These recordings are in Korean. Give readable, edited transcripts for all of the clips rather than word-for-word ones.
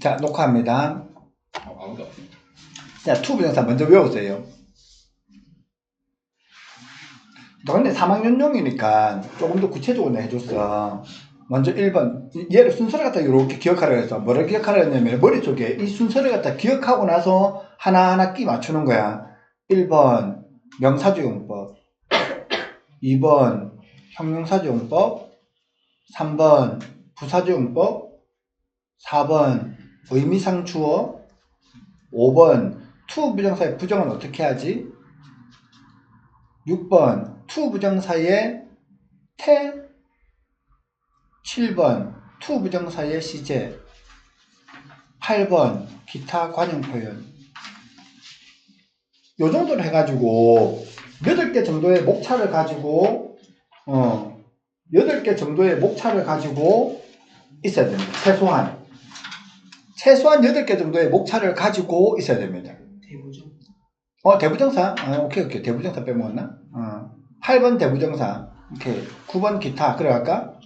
자, 녹화합니다. 아무도 없어. 자, to 부정사 먼저 외우세요. 근데 3학년용이니까 조금 더 구체적으로 해줬어. 먼저 1번. 얘를 순서를 갖다 이렇게 기억하라 해서 뭐를 기억하라 했냐면 머릿속에 이 순서를 갖다 기억하고 나서 하나하나 끼 맞추는 거야. 1번 명사주용법, 2번 형용사주용법, 3번 부사주용법, 4번 의미상 주어, 5번 to 부정사의 부정은 어떻게 하지? 6번 to 부정사의 태, 7번 to 부정사의 시제, 8번 기타 관용 표현. 요 정도로 해가지고 8개 정도의 목차를 가지고 8개 정도의 목차를 가지고 있어야 됩니다. 최소한 8개 정도의 목차를 가지고 있어야 됩니다. 대부정. 대부정사. 오케이. 대부정사 빼먹었나? 8번 대부정사. 오케이. 9번 기타. 그래 갈까?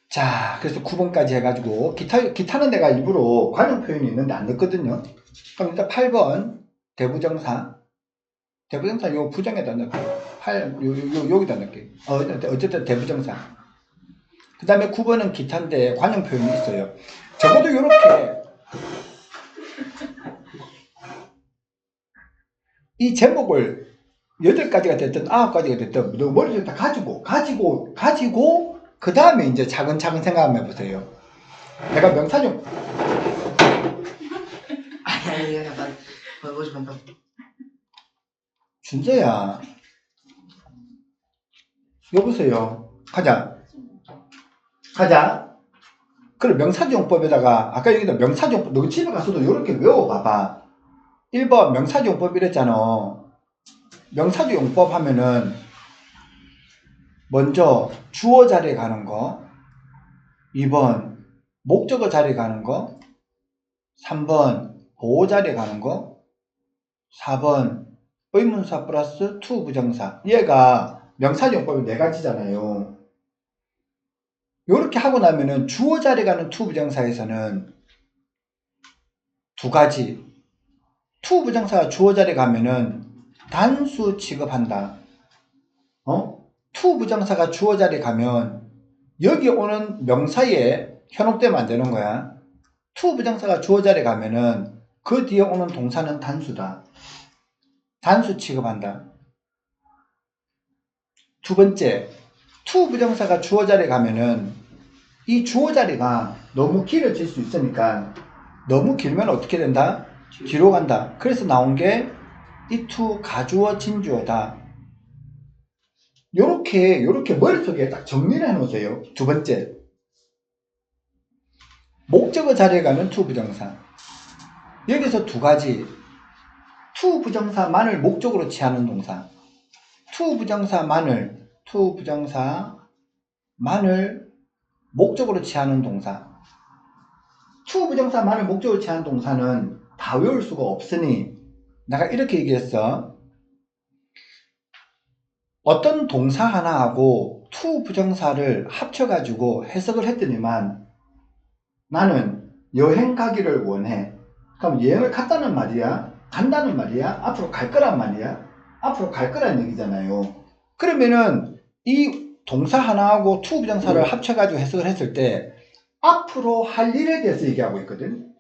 자, 그래서 9번까지 해가지고 기타는 내가 일부러 관용 표현이 있는데 안 넣었거든요. 그럼 일단 8번 대부정사. 대부정사 요 부정에다 넣을게요. 여기다 넣을게요. 어쨌든 대부정사. 그 다음에 9번은 기타인데 관용 표현이 있어요. 적어도 요렇게 이 제목을 8가지가 됐든 9가지가 됐든 너 머릿속에 다 가지고 그 다음에 이제 차근차근 생각 한번 해보세요. 내가 명사중 아니 난 뭐지 만 준서야 여보세요. 가자. 그럼 명사지용법에다가 아까 여기다 명사지용법 너 집에 가서도 이렇게 외워봐봐. 1번 명사지용법 이랬잖아. 명사지용법 하면은 먼저 주어 자리에 가는 거, 2번 목적어 자리에 가는 거, 3번 보호 자리에 가는 거, 4번 의문사 플러스 to 부정사. 얘가 명사지용법이 4가지잖아요. 요렇게 하고 나면은 주어 자리에 가는 to 부정사에서는 2가지. to 부정사가 주어 자리에 가면은 단수 취급한다. to 부정사가 주어 자리에 가면 여기 오는 명사에 현혹되면 안 되는 거야. to 부정사가 주어 자리에 가면은 그 뒤에 오는 동사는 단수다. 단수 취급한다. 두 번째, to 부정사가 주어 자리에 가면은 이 주어 자리가 너무 길어질 수 있으니까 너무 길면 어떻게 된다? 뒤로 간다. 그래서 나온 게 이 to 가주어 진주어다. 요렇게 머릿속에 딱 정리를 해 놓으세요. 두 번째, 목적어 자리에 가는 to 부정사. 여기서 2가지. to 부정사만을 목적으로 취하는 동사. to 부정사만을 목적으로 취하는 동사. to 부정사만을 목적으로 취하는 동사는 다 외울 수가 없으니 내가 이렇게 얘기했어. 어떤 동사 하나하고 to 부정사를 합쳐가지고 해석을 했더니만 나는 여행 가기를 원해. 그럼 여행을 갔다는 말이야? 간다는 말이야? 앞으로 갈 거란 말이야? 앞으로 갈 거란 얘기잖아요. 그러면은 이 동사 하나하고 to 부정사를 합쳐가지고 해석을 했을 때 앞으로 할 일에 대해서 얘기하고 있거든.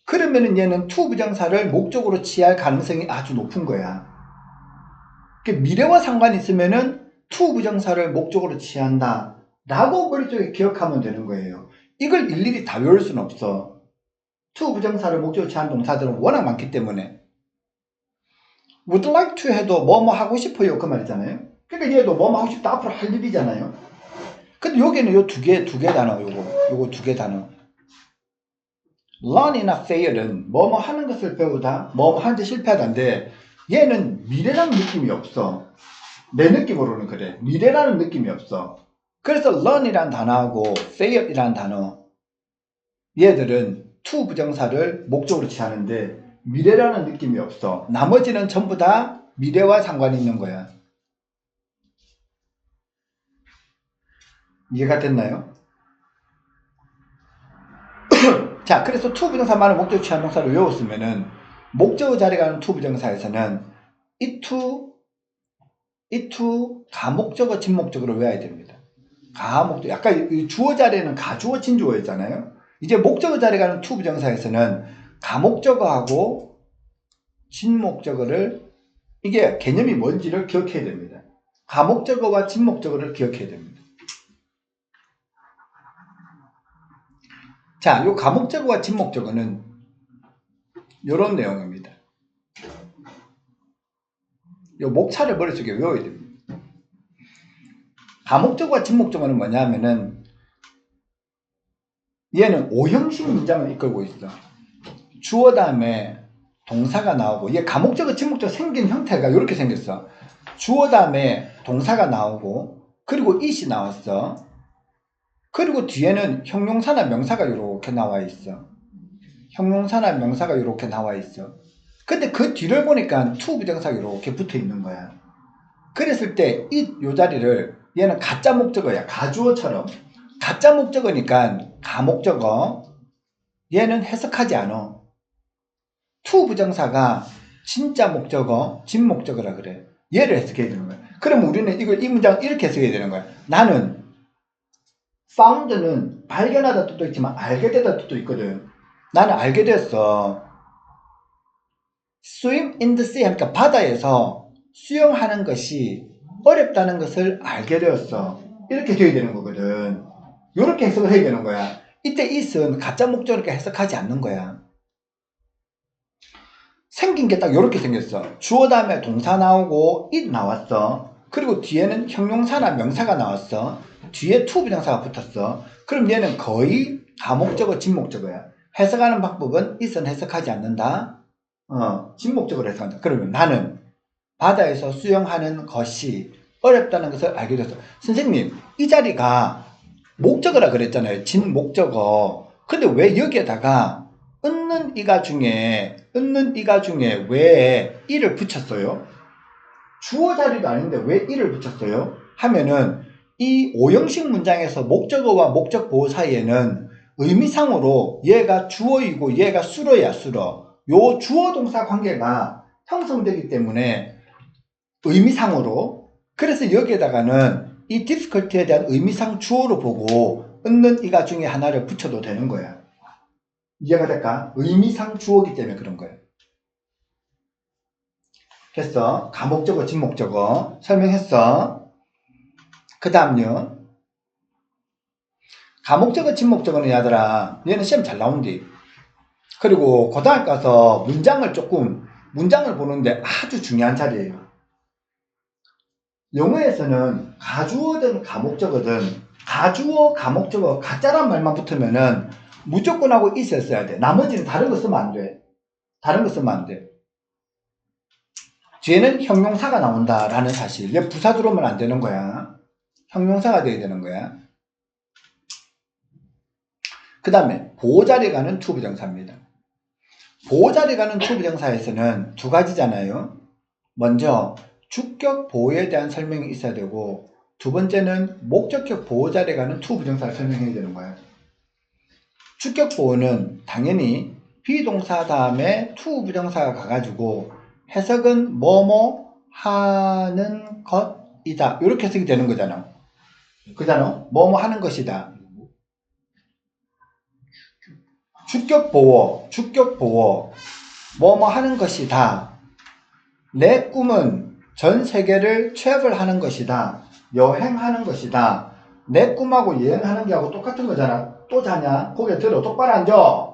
그러면은 얘는 to 부정사를 목적으로 취할 가능성이 아주 높은 거야. 미래와 상관이 있으면은 to 부정사를 목적으로 취한다 라고 머릿속에 기억하면 되는 거예요. 이걸 일일이 다 외울 수는 없어. to 부정사를 목적으로 취하는 동사들은 워낙 많기 때문에. would like to 해도 뭐뭐 하고 싶어요 그 말이잖아요. 그러니까 얘도 뭐뭐 하고 싶다 앞으로 할 일이잖아요. 근데 여기는 요 두 개 단어, 요거 2개 단어. learn이나 fail은 뭐뭐 하는 것을 배우다, 뭐뭐 하는데 실패하다인데 얘는 미래라는 느낌이 없어. 내 느낌으로는 그래. 미래라는 느낌이 없어. 그래서 learn이라는 단어하고 fail이라는 단어, 얘들은 to 부정사를 목적으로 취하는데 미래라는 느낌이 없어. 나머지는 전부 다 미래와 상관이 있는 거야. 이해가 됐나요? 자, 그래서 to 부정사만을 목적 취한 동사를 외웠으면은 목적어 자리에 가는 to 부정사에서는 이 to 가목적어 진목적어를 외워야 됩니다. 가목적, 아까 이 주어 자리에는 가주어 진주어였잖아요. 이제 목적어 자리에 가는 to 부정사에서는 가목적어하고 진목적어를, 이게 개념이 뭔지를 기억해야 됩니다. 가목적어와 진목적어를 기억해야 됩니다. 자, 요 가목적어와 진목적어는 요런 내용입니다. 요 목차를 머릿속에 외워야 됩니다. 가목적어와 진목적어는 뭐냐면은 얘는 오형식 문장을 이끌고 있어. 주어 다음에 동사가 나오고, 얘 가목적어 진목적어 생긴 형태가 이렇게 생겼어. 주어 다음에 동사가 나오고, 그리고 it이 나왔어. 그리고 뒤에는 형용사나 명사가 이렇게 나와 있어. 형용사나 명사가 이렇게 나와 있어. 근데 그 뒤를 보니까 to 부정사가 이렇게 붙어 있는 거야. 그랬을 때 이 요 자리를, 얘는 가짜 목적어야. 가주어처럼 가짜 목적어니까 가목적어, 얘는 해석하지 않아. to 부정사가 진짜 목적어, 진목적어라 그래. 얘를 해석해야 되는 거야. 그럼 우리는 이 문장 이렇게 해석해야 되는 거야. 나는 found는 발견하다 뜻도 있지만 알게 되다 뜻도 있거든. 나는 알게 됐어. swim in the sea 하니까 바다에서 수영하는 것이 어렵다는 것을 알게 되었어. 이렇게 돼야 되는 거거든. 이렇게 해석을 해야 되는 거야. 이때 it은 가짜 목적으로 해석하지 않는 거야. 생긴 게 딱 이렇게 생겼어. 주어 다음에 동사 나오고 it 나왔어. 그리고 뒤에는 형용사나 명사가 나왔어. 뒤에 to 부정사가 붙었어. 그럼 얘는 거의 가목적어, 진목적어야. 해석하는 방법은 it은 해석하지 않는다. 진목적으로 해석한다. 그러면 나는 바다에서 수영하는 것이 어렵다는 것을 알게 됐어. 선생님, 이 자리가 목적어라 그랬잖아요. 진목적어. 근데 왜 여기에다가 은는 이가 중에 왜 이를 붙였어요? 주어 자리도 아닌데 왜 이를 붙였어요? 하면은 이 오형식 문장에서 목적어와 목적 보호 사이에는 의미상으로 얘가 주어이고 얘가 수로야, 수로. 요 주어 동사 관계가 형성되기 때문에 의미상으로, 그래서 여기에다가는 이 difficulty에 대한 의미상 주어로 보고 은는 이가 중에 하나를 붙여도 되는 거야. 이해가 될까? 의미상 주어기 때문에 그런 거야. 했어. 가목적어, 진목적어 설명했어. 그 다음요. 가목적어, 진목적어는 얘들아, 얘는 시험 잘 나온디. 그리고 고등학교 가서 문장을 보는데 아주 중요한 자리예요. 영어에서는 가주어든 가목적어든 가주어, 가목적어, 가짜란 말만 붙으면은 무조건 하고 있었어야 돼. 나머지는 다른 거 쓰면 안 돼. 다른 거 쓰면 안 돼. 뒤에는 형용사가 나온다라는 사실. 얘 부사 들어오면 안 되는 거야. 형용사가 돼야 되는 거야. 그 다음에 보호자리에 가는 to 부정사입니다. 보호자리에 가는 to 부정사에서는 두 가지잖아요. 먼저 주격 보호에 대한 설명이 있어야 되고, 두 번째는 목적격 보호자리에 가는 to 부정사를 설명해야 되는 거야. 주격 보호는 당연히 비동사 다음에 to 부정사가 가가지고 해석은 뭐뭐 하는 것이다, 이렇게 해석이 되는 거잖아. 그잖아. 뭐뭐 하는 것이다. 주격 보호, 뭐뭐 하는 것이다. 내 꿈은 전 세계를 트래블하는 것이다. 여행하는 것이다. 내 꿈하고 여행하는 게 하고 똑같은 거잖아. 또 자냐? 고개 들어. 똑바로 앉아.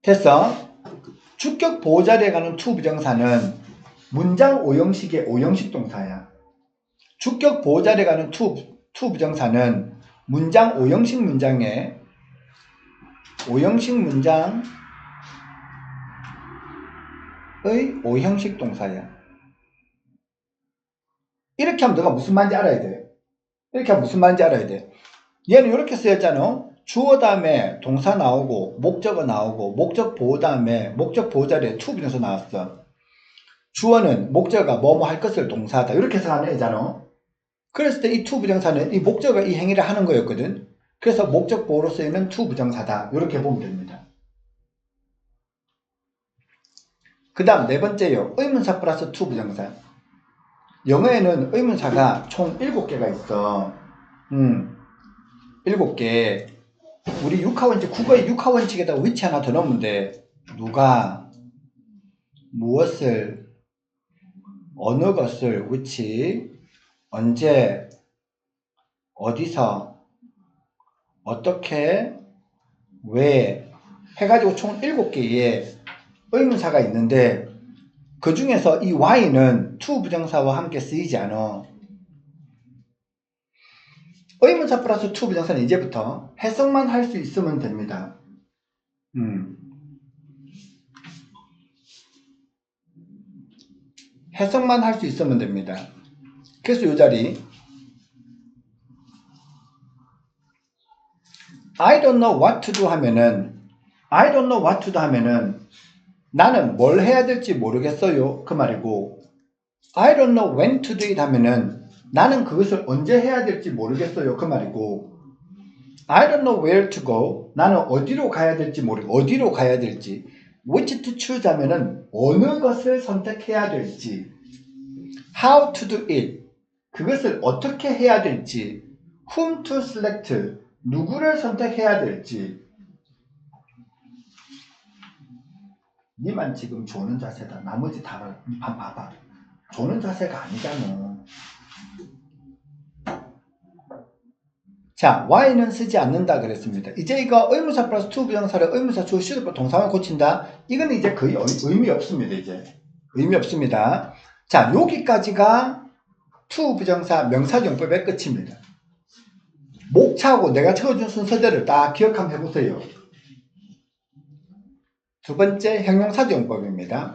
됐어? 주격 보호자리에 가는 to 부정사는 문장 오형식의 오형식 동사야. 주격 보호자리에 가는 to 부정사는 문장 오형식 문장의 오형식 문장의 오형식 동사야. 이렇게 하면 너가 무슨 말인지 알아야 돼. 이렇게 하면 무슨 말인지 알아야 돼. 얘는 이렇게 쓰였잖아. 주어 다음에 동사 나오고 목적어 나오고 목적 보호 다음에 목적 보호 자리에 to 부정사 나왔어. 주어는 목적어가 뭐뭐 할 것을 동사하다 이렇게 해석하는 애잖아. 그랬을 때 이 to 부정사는 이 목적어가 이 행위를 하는 거였거든. 그래서 목적 보호로 쓰이는 to 부정사다 이렇게 보면 됩니다. 그 다음 네 번째요. 의문사 플러스 to 부정사. 영어에는 의문사가 총 7개가 있어. 7개. 우리 육하원칙, 국어의 육하원칙에다 위치 하나 더 넣으면 돼. 누가, 무엇을, 어느 것을, which, 언제, 어디서, 어떻게, 왜 해가지고 총 7개의 의문사가 있는데 그 중에서 이 Y는 to 부정사와 함께 쓰이지 않아. 의문사 플러스 to 부정사는 이제부터 해석만 할 수 있으면 됩니다. 해석만 할 수 있으면 됩니다. 그래서 이 자리 I don't know what to do 하면은 I don't know what to do 하면은 나는 뭘 해야 될지 모르겠어요 그 말이고 I don't know when to do it 하면은 나는 그것을 언제 해야 될지 모르겠어요 그 말이고 I don't know where to go 나는 어디로 가야 될지 모르고 어디로 가야 될지 which to choose 하면은 어느 것을 선택해야 될지 how to do it 그것을 어떻게 해야 될지 whom to select 누구를 선택해야 될지 니만 지금 조는 자세다. 나머지 다 봐봐. 조는 자세가 아니잖아. 자, Y는 쓰지 않는다 그랬습니다. 이제 이거 의문사 플러스 to 부정사를 의문사 주어 시도 동사만 고친다. 이건 이제 거의 의미 없습니다. 이제 의미 없습니다. 자, 여기까지가 to 부정사 명사용법의 끝입니다. 목차하고 내가 채워준 순서대로 딱 기억 한번 해보세요. 두 번째 형용사용법입니다.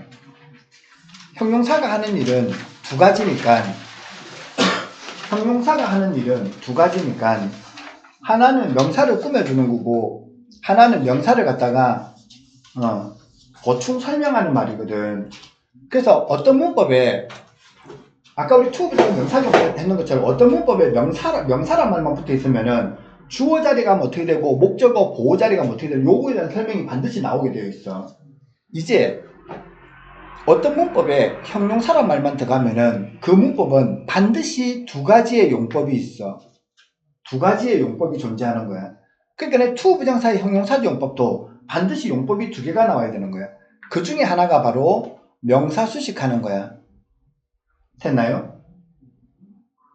형용사가 하는 일은 두 가지니까 하나는 명사를 꾸며주는 거고 하나는 명사를 갖다가 보충 설명하는 말이거든. 그래서 어떤 문법에 아까 우리 투부정 명사용법 했는 것처럼 어떤 문법에 명사란 말만 붙어 있으면은 주어 자리가 어떻게 되고 목적어 보호 자리가 어떻게 되고 요거에 대한 설명이 반드시 나오게 되어 있어. 이제 어떤 문법에 형용사란 말만 들어가면은 그 문법은 반드시 두 가지의 용법이 있어. 두 가지의 용법이 존재하는 거야. 그러니까 to 부정사의 형용사 용법도 반드시 용법이 두 개가 나와야 되는 거야. 그 중에 하나가 바로 명사 수식하는 거야. 됐나요?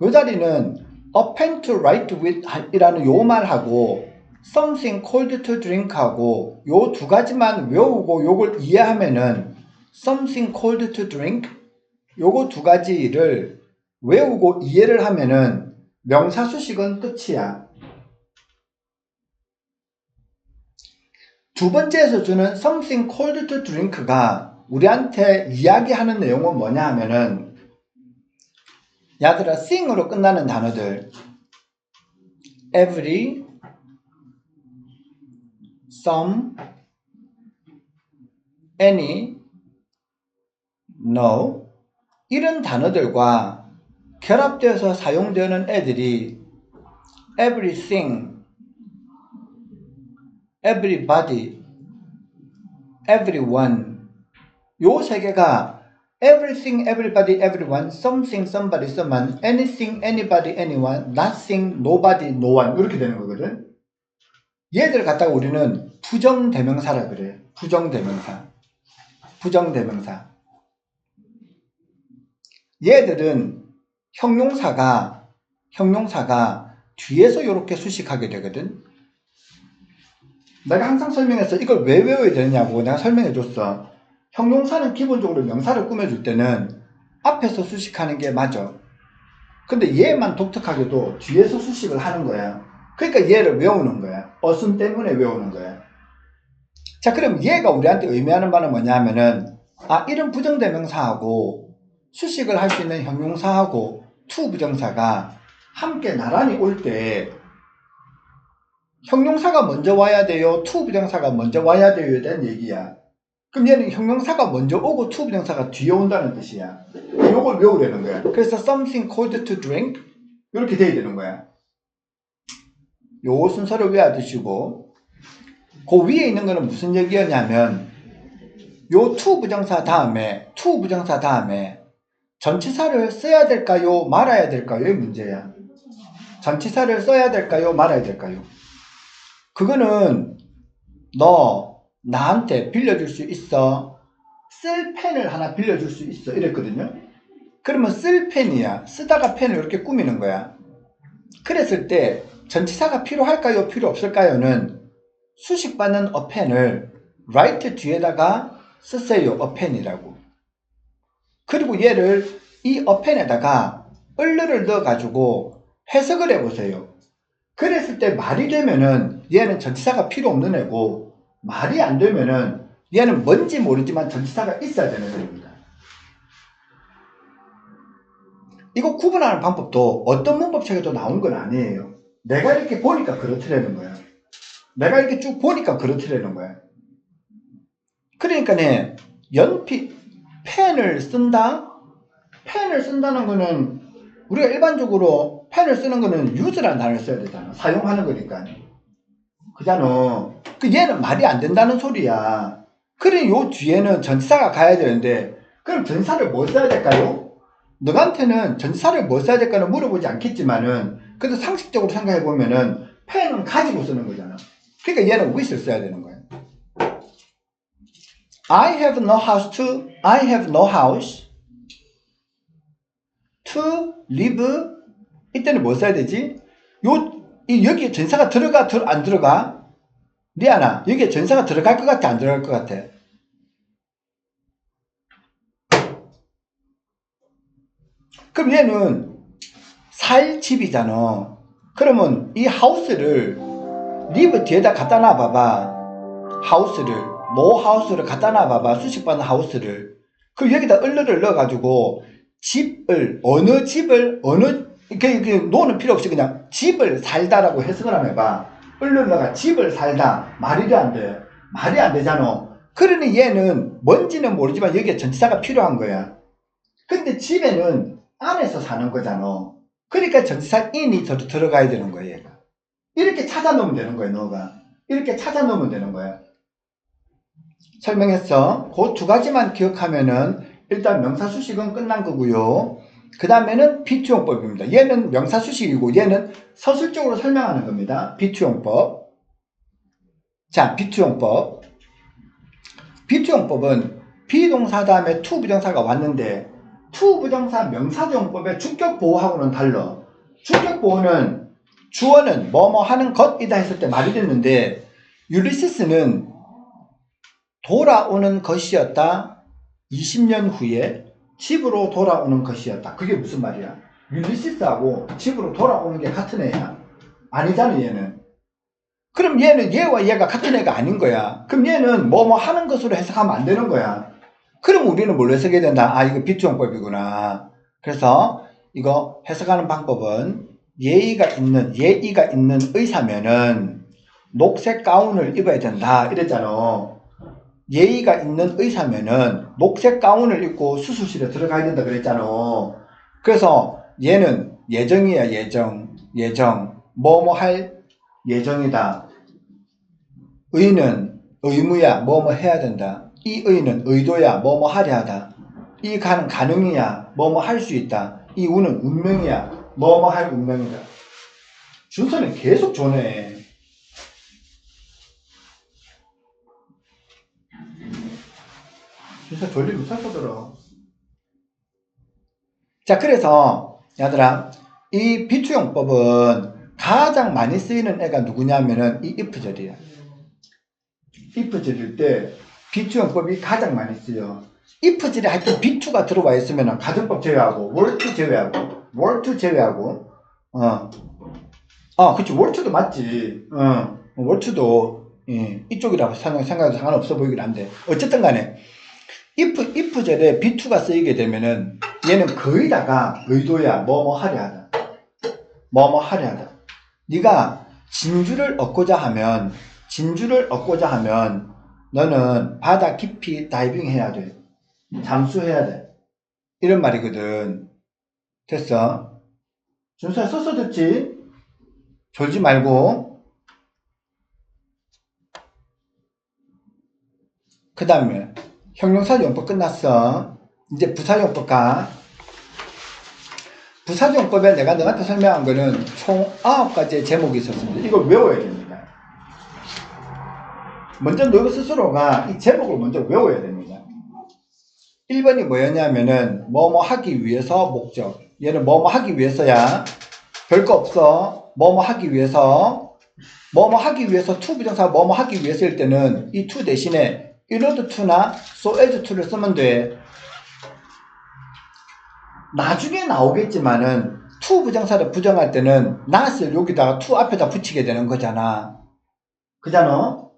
이 자리는 a pen to write with 이라는 요 말하고 something cold to drink 하고 요 두 가지만 외우고 요걸 이해하면은 something cold to drink 요거 두 가지를 외우고 이해를 하면은 명사 수식은 끝이야. 두 번째에서 주는 something cold to drink가 우리한테 이야기하는 내용은 뭐냐 하면은 야들아 thing으로 끝나는 단어들 every, some, any, no 이런 단어들과 결합되어서 사용되는 애들이 everything, everybody, everyone 요 세 개가 everything, everybody, everyone, something, somebody, someone, anything, anybody, anyone, nothing, nobody, no one 이렇게 되는 거거든. 얘들 갖다가 우리는 부정대명사라 그래. 부정대명사. 얘들은 형용사가 뒤에서 이렇게 수식하게 되거든. 내가 항상 설명했어. 이걸 왜 외워야 되느냐고 내가 설명해 줬어. 형용사는 기본적으로 명사를 꾸며줄 때는 앞에서 수식하는 게 맞아. 근데 얘만 독특하게도 뒤에서 수식을 하는 거야. 그러니까 얘를 외우는 거야. 어순 때문에 외우는 거야. 자, 그럼 얘가 우리한테 의미하는 바는 뭐냐 하면은 이런 부정대명사하고 수식을 할 수 있는 형용사하고 to 부정사가 함께 나란히 올 때 형용사가 먼저 와야 돼요? to 부정사가 먼저 와야 돼요에 대한 얘기야. 그럼 얘는 형용사가 먼저 오고 to 부정사가 뒤에 온다는 뜻이야. 요걸 외우려는 거야. 그래서 something cold to drink 이렇게 돼야 되는 거야. 요 순서를 외워두시고 그 위에 있는 거는 무슨 얘기였냐면 요 to 부정사 다음에 전치사를 써야 될까요? 말아야 될까요?의 문제야. 전치사를 써야 될까요? 말아야 될까요? 그거는 너 나한테 빌려줄 수 있어? 쓸 펜을 하나 빌려줄 수 있어? 이랬거든요. 그러면 쓸 펜이야. 쓰다가 펜을 이렇게 꾸미는 거야. 그랬을 때 전치사가 필요할까요? 필요 없을까요?는 수식받는 a pen을 write 뒤에다가 쓰세요. a pen이라고. 그리고 얘를 이 a pen에다가 을를 넣어가지고 해석을 해보세요. 그랬을 때 말이 되면은 얘는 전치사가 필요 없는 애고 말이 안 되면은 얘는 뭔지 모르지만 전치사가 있어야 되는 애입니다. 이거 구분하는 방법도 어떤 문법책에도 나온 건 아니에요. 내가 이렇게 보니까 그렇더라는 거야. 내가 이렇게 쭉 보니까 그렇더라는 거야. 그러니까네 연필, 펜을 쓴다? 펜을 쓴다는 거는 우리가 일반적으로 펜을 쓰는 거는 use라는 단어를 써야 되잖아. 사용하는 거니까. 그잖아. 그 얘는 말이 안 된다는 소리야. 그래 요 뒤에는 전치사가 가야 되는데 그럼 전치사를 뭐 써야 될까요? 너한테는 전치사를 뭐 써야 될까는 물어보지 않겠지만은 그래도 상식적으로 생각해 보면은 펜은 가지고 쓰는 거잖아. 그러니까 얘는 with를 써야 되는 거야. I have no house to live. 이때는 뭐 써야 되지? 여기에 전사가 들어가, 안 들어가? 리아나, 여기에 전사가 들어갈 것 같아, 안 들어갈 것 같아? 그럼 얘는 살 집이잖아. 그러면 이 하우스를 live 뒤에다 갖다 놔봐봐. 하우스를, 하우스를 갖다 놔봐봐. 수식받는 하우스를. 그럼 여기다 을를 넣어가지고 어느 집을, 노는 필요 없이 그냥 집을 살다라고 해석을 하면 해봐. 을러가 집을 살다. 말이 돼, 안 돼? 말이 안 되잖아. 그러니 얘는 뭔지는 모르지만 여기에 전치사가 필요한 거야. 근데 집에는 안에서 사는 거잖아. 그러니까 전치사 in이 들어가야 되는 거야, 얘가. 이렇게 찾아놓으면 되는 거야, 너가. 이렇게 찾아놓으면 되는 거야. 설명했어. 그 두 가지만 기억하면은 일단 명사수식은 끝난 거고요. 그 다음에는 비투용법입니다. 얘는 명사수식이고 얘는 서술적으로 설명하는 겁니다. 비투용법. 자, 비투용법. 비투용법은 비동사 다음에 to 부정사가 왔는데 to 부정사 명사조용법의 주격보호하고는 달라. 주격보호는 주어는 뭐뭐 하는 것이다 했을 때 말이 됐는데 율리시스는 돌아오는 것이었다. 20년 후에 집으로 돌아오는 것이었다. 그게 무슨 말이야? 율리시스하고 집으로 돌아오는 게 같은 애야? 아니잖아, 얘는. 그럼 얘는 얘와 얘가 같은 애가 아닌 거야. 그럼 얘는 뭐뭐 하는 것으로 해석하면 안 되는 거야. 그럼 우리는 뭘로 해석해야 된다? 아, 이거 비투용법이구나. 그래서 이거 해석하는 방법은 예의가 있는 의사면은 녹색 가운을 입어야 된다. 이랬잖아. 예의가 있는 의사면은 녹색 가운을 입고 수술실에 들어가야 된다 그랬잖아. 그래서 얘는 예정이야. 예정 뭐뭐 할 예정이다. 의는 의무야. 뭐뭐 해야 된다. 이 의는 의도야. 뭐뭐 하려 하다. 이 가는 가능이야. 뭐뭐 할 수 있다. 이 우는 운명이야. 뭐뭐 할 운명이다. 준서는 계속 조네. 진짜 졸리 못하거들어. 자, 그래서 얘들아, 이 비투용법은 가장 많이 쓰이는 애가 누구냐면은 이 if절이야. if절일 때 비투용법이 가장 많이 쓰여. if절에 하여튼 비투가 들어와 있으면 가정법 제외하고 월투 제외하고 그치, 월투도 맞지. 월투도 이쪽이라고 생각해도 상관없어 보이긴 한데 어쨌든 간에 if절에 비투가 쓰이게 되면은 얘는 거의다가 의도야. 뭐뭐 하려 하다. 네가 진주를 얻고자 하면 너는 바다 깊이 다이빙 해야 돼. 잠수해야 돼. 이런 말이거든. 됐어? 준수야, 써서 듣지? 졸지 말고. 그 다음에 형용사용법 끝났어. 이제 부사용법 가. 부사용법에 내가 너한테 설명한 거는 총 9가지의 제목이 있었습니다. 이걸 외워야 됩니다. 먼저 너 스스로가 이 제목을 먼저 외워야 됩니다. 1번이 뭐였냐면은 뭐뭐 하기 위해서 목적. 얘는 뭐뭐 하기 위해서야. 별거 없어. 뭐뭐 하기 위해서. 뭐뭐 하기 위해서 to 부정사 뭐뭐 하기 위해서일 때는 이 to 대신에 in order to나 so as to를 쓰면 돼. 나중에 나오겠지만은 to 부정사를 부정할 때는 not을 여기다가 to 앞에다 붙이게 되는 거잖아. 그잖아?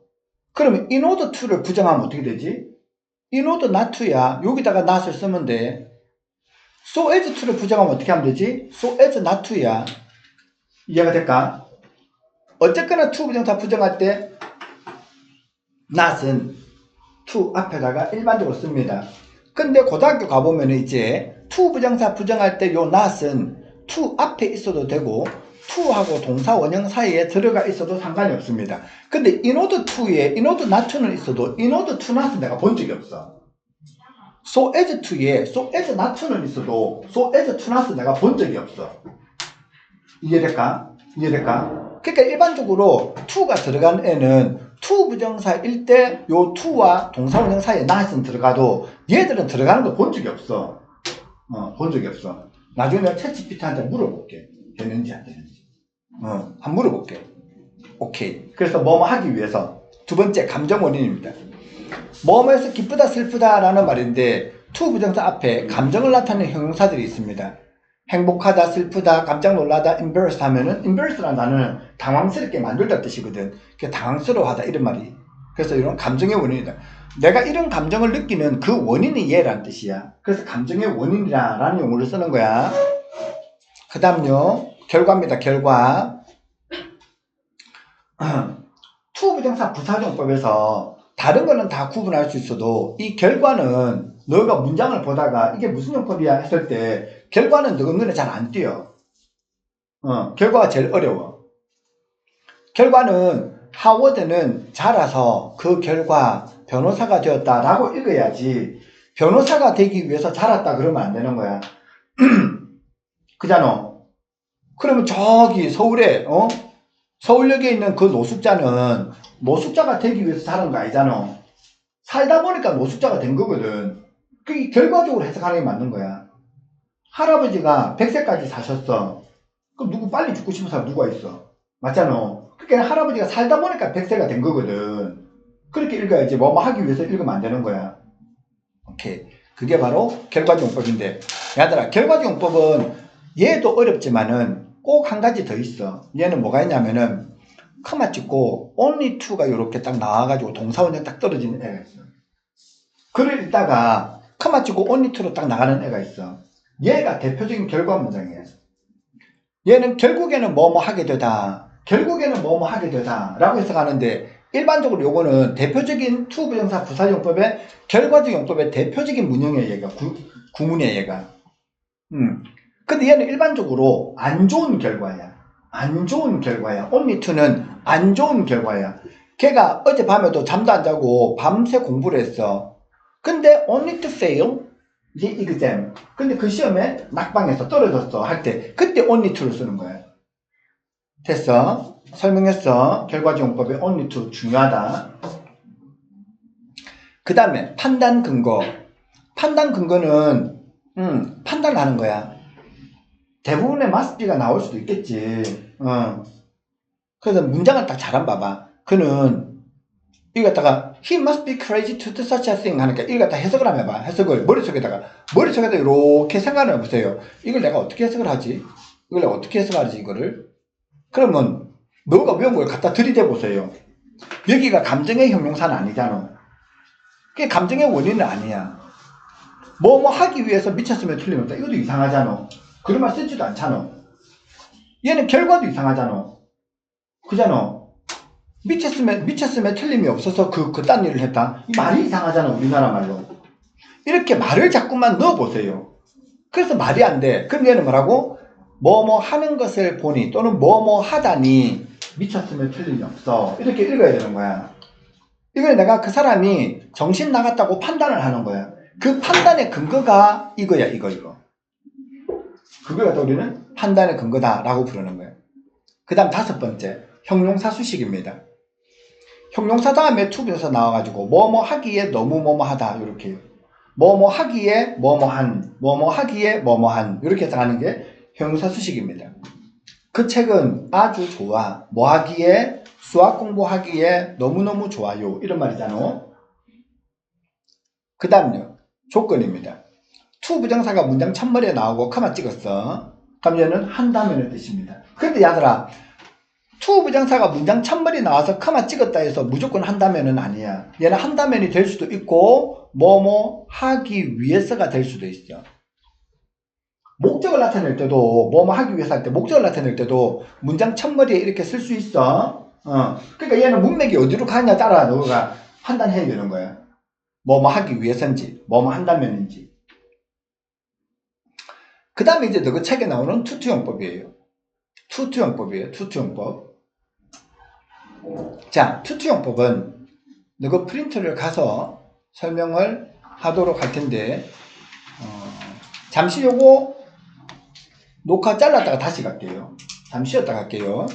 그러면 in order to를 부정하면 어떻게 되지? in order not to야. 여기다가 not을 쓰면 돼. so as to를 부정하면 어떻게 하면 되지? so as not to야. 이해가 될까? 어쨌거나 to 부정사 부정할 때 not은 to 앞에다가 일반적으로 씁니다. 근데 고등학교 가보면 이제 to 부정사 부정할 때 요 not은 to 앞에 있어도 되고 to하고 동사 원형 사이에 들어가 있어도 상관이 없습니다. 근데 in order to에 in order not to는 있어도 in order to not은 내가 본 적이 없어. so as to에 so as not to는 있어도 so as to not은 내가 본 적이 없어. 이해될까? 이해될까? 그러니까 일반적으로 to가 들어간 애는 to 부정사일 때 요 to와 동사 원형 사이에 not은 들어가도 얘들은 들어가는 거 본 적이 없어. 본 적이 없어. 나중에 내가 챗GPT한테 물어볼게. 되는지 안 되는지. 한번 물어볼게. 오케이. 그래서 뭐뭐 하기 위해서. 두 번째, 감정 원인입니다. 뭐뭐에서 기쁘다 슬프다 라는 말인데 to 부정사 앞에 감정을 나타내는 형용사들이 있습니다. 행복하다, 슬프다, 깜짝 놀라다, embarrassed 하면은 embarrassed라는 단어는 당황스럽게 만들다 뜻이거든. 당황스러워하다 이런 말이. 그래서 이런 감정의 원인이다. 내가 이런 감정을 느끼는 그 원인이 얘라는 뜻이야. 그래서 감정의 원인이라는 용어를 쓰는 거야. 그 다음요. 결과입니다. 결과. to 부정사 부사용법에서 다른 거는 다 구분할 수 있어도 이 결과는 너가 문장을 보다가 이게 무슨 용법이야 했을 때 결과는 너 눈에 잘 안 띄어. 결과가 제일 어려워. 결과는 하워드는 자라서 그 결과 변호사가 되었다라고 읽어야지 변호사가 되기 위해서 자랐다 그러면 안 되는 거야. 그잖아. 그러면 저기 서울에 서울역에 있는 그 노숙자는 노숙자가 되기 위해서 자란 거 아니잖아. 살다 보니까 노숙자가 된 거거든. 그게 결과적으로 해석하는 게 맞는 거야. 할아버지가 100세까지 사셨어. 그럼 누구 빨리 죽고 싶은 사람 누가 있어? 맞잖아. 그러니까 할아버지가 살다 보니까 100세가 된 거거든. 그렇게 읽어야지 뭐 하기 위해서 읽으면 안 되는 거야. 오케이. 그게 바로 결과적용법인데 얘들아 결과적용법은 얘도 어렵지만은 꼭 한 가지 더 있어. 얘는 뭐가 있냐면은 커마 찍고 only to가 이렇게 딱 나와가지고 동사원형 딱 떨어지는 애가 있어. 글을 읽다가 커마 찍고 only to로 딱 나가는 애가 있어. 얘가 대표적인 결과 문장이에요. 얘는 결국에는 뭐뭐 하게 되다. 결국에는 뭐뭐 하게 되다 라고 해석하는데 일반적으로 요거는 대표적인 to 부정사 부사용법의 결과적 용법의 대표적인 문형이에요. 얘가 구문이에요. 얘가. 근데 얘는 일반적으로 안 좋은 결과야. 안 좋은 결과야. only to는 안 좋은 결과야. 걔가 어젯밤에도 잠도 안 자고 밤새 공부를 했어. 근데 only to fail the exam. 근데 그 시험에 낙방해서 떨어졌어 할 때 그때 only to를 쓰는 거야. 됐어? 설명했어. 결과적용법의 only to 중요하다. 그 다음에 판단 근거. 판단 근거는 판단을 하는 거야. 대부분의 must be가 나올 수도 있겠지. 그래서 문장을 딱 잘 안 봐봐. 그는 이거 갖다가 he must be crazy to do such a thing 하니까 이거 갖다 해석을 한번 해봐. 해석을 머릿속에다가 이렇게 생각을 해보세요. 이걸 내가 어떻게 해석을 하지? 이걸 내가 어떻게 해석하지 이거를? 그러면 너가 외운 걸 갖다 들이대 보세요. 여기가 감정의 형용사는 아니잖아. 그게 감정의 원인은 아니야. 뭐 하기 위해서 미쳤으면 틀림없다. 이것도 이상하잖아. 그런 말 쓰지도 않잖아. 얘는 결과도 이상하잖아. 그잖아. 미쳤으면 틀림이 없어서 그딴 일을 했다. 이 말이 이상하잖아, 우리나라 말로. 이렇게 말을 자꾸만 넣어보세요. 그래서 말이 안 돼. 그럼 얘는 뭐라고? 뭐뭐 하는 것을 보니 또는 뭐뭐 하다니 미쳤으면 틀림이 없어. 이렇게 읽어야 되는 거야. 이걸 내가 그 사람이 정신 나갔다고 판단을 하는 거야. 그 판단의 근거가 이거야, 이거. 그걸 갖다 우리는 판단의 근거다라고 부르는 거예요. 그 다음 5번째, 형용사 수식입니다. 형용사 다음에 투부정사 나와가지고 뭐뭐 하기에 너무 뭐뭐 하다 이렇게 뭐뭐 하기에 뭐뭐한 뭐뭐 하기에 뭐뭐한 이렇게 해석하는 게 형용사 수식입니다. 그 책은 아주 좋아. 뭐 하기에 수학 공부하기에 너무너무 좋아요. 이런 말이잖아. 그 다음요. 조건입니다. 투부정사가 문장 첫머리에 나오고 커마 찍었어. 그럼 얘는 한다면의 뜻입니다. 근데 얘들아, 투부정사가 문장 첫머리 나와서 커마 찍었다 해서 무조건 한다면은 아니야. 얘는 한다면이 될 수도 있고 뭐뭐 하기 위해서가 될 수도 있어. 목적을 나타낼 때도 뭐뭐 하기 위해서 할 때 목적을 나타낼 때도 문장 첫머리에 이렇게 쓸 수 있어. 그러니까 얘는 문맥이 어디로 가냐 따라 너가 판단해야 되는 거야. 뭐뭐 하기 위해서인지 뭐뭐 한다면인지. 그 다음에 이제 너 그 책에 나오는 투투용법이에요. 투투용법. 자, 투투용법은 너가 프린터를 가서 설명을 하도록 할 텐데 잠시 요거 녹화 잘랐다가 다시 갈게요. 잠시 쉬었다 갈게요.